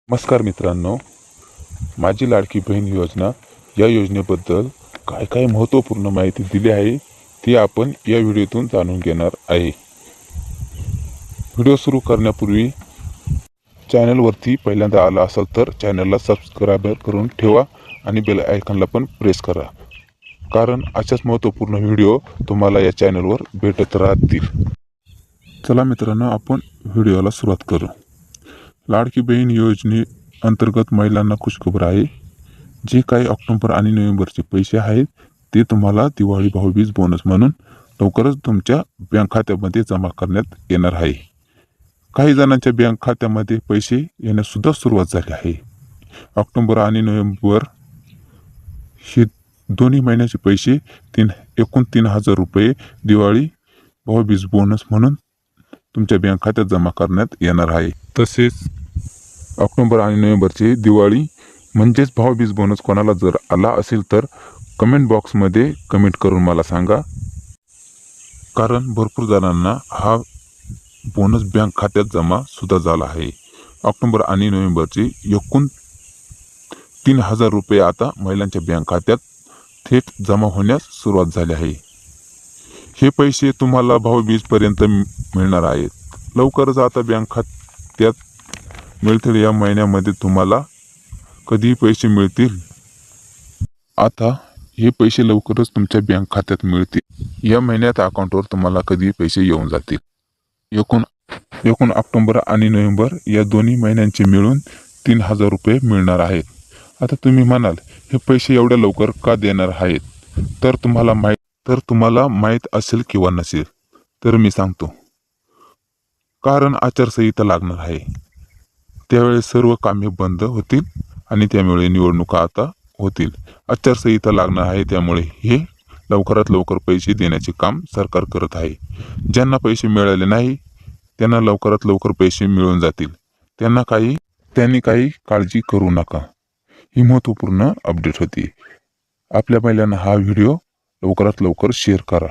नमस्कार मित्रांनो, माझी लाडकी बहीण योजना या योजनेबद्दल काय काय महत्त्वपूर्ण माहिती दिली आहे ती आपण या व्हिडिओतून जाणून घेणार आहे. व्हिडिओ सुरू करण्यापूर्वी चॅनलवरती पहिल्यांदा आला असाल तर चॅनलला सबस्क्राईब करून ठेवा आणि बेल आयकॉनला पण प्रेस करा, कारण अशाच महत्त्वपूर्ण व्हिडिओ तुम्हाला या चॅनलवर भेटत राहतील. चला मित्रांनो, आपण व्हिडिओला सुरुवात करू. लाडकी बहीण योजने अंतर्गत महिलांना खुशखबर आहे. जे काही ऑक्टोबर आणि नोव्हेंबरचे पैसे आहेत ते तुम्हाला दिवाळी भाऊबीज बोनस म्हणून लवकरच तुमच्या बँक खात्यामध्ये जमा करण्यात येणार आहे. काही जणांच्या बँक खात्यामध्ये पैसे येण्यासुद्धा सुरुवात झाली आहे. ऑक्टोबर आणि नोव्हेंबर हे दोन्ही महिन्याचे पैसे एकूण 3,000 रुपये दिवाळी भाऊबीज बोनस म्हणून तुमच्या बँक खात्यात जमा करण्यात येणार आहे. तसेच ऑक्टोबर आणि नोव्हेंबरचे दिवाळी म्हणजेच भाऊबीज बोनस कोणाला जर आला असेल तर कमेंट बॉक्समध्ये कमेंट करून मला सांगा, कारण भरपूर जणांना हा बोनस बँक खात्यात जमा सुद्धा झाला आहे. ऑक्टोबर आणि नोव्हेंबरचे एकूण 3,000 रुपये आता महिलांच्या बँक खात्यात थेट जमा होण्यास सुरुवात झाली आहे. हे पैसे तुम्हाला भाऊबीजपर्यंत मिळणार आहेत. लवकरच आता बँक खात्यात मिळतील. या महिन्यामध्ये तुम्हाला कधी पैसे मिळतील. आता हे पैसे लवकरच तुमच्या बँक खात्यात मिळतील. या महिन्यात अकाउंटवर तुम्हाला कधी पैसे येऊन जातील. एकूण ऑक्टोबर आणि नोव्हेंबर या दोन्ही महिन्यांचे मिळून 3,000 रुपये मिळणार आहेत. आता तुम्ही म्हणाल, हे पैसे एवढ्या लवकर का देणार आहेत? तर तुम्हाला माहीत असेल किंवा नसेल तर मी सांगतो. कारण आचारसंहिता लागणार आहे. त्यावेळेस सर्व कामे बंद होतील आणि त्यामुळे निवडणुका आता होतील. आचारसंहिता लागणार आहे, त्यामुळे हे लवकरात लवकर पैसे देण्याचे काम सरकार करत आहे. ज्यांना पैसे मिळाले नाही त्यांना लवकरात लवकर पैसे मिळून जातील. त्यांनी काही काळजी करू नका. ही महत्त्वपूर्ण अपडेट होती. आपल्या महिलांना हा व्हिडिओ लवकरात लवकर शेअर करा.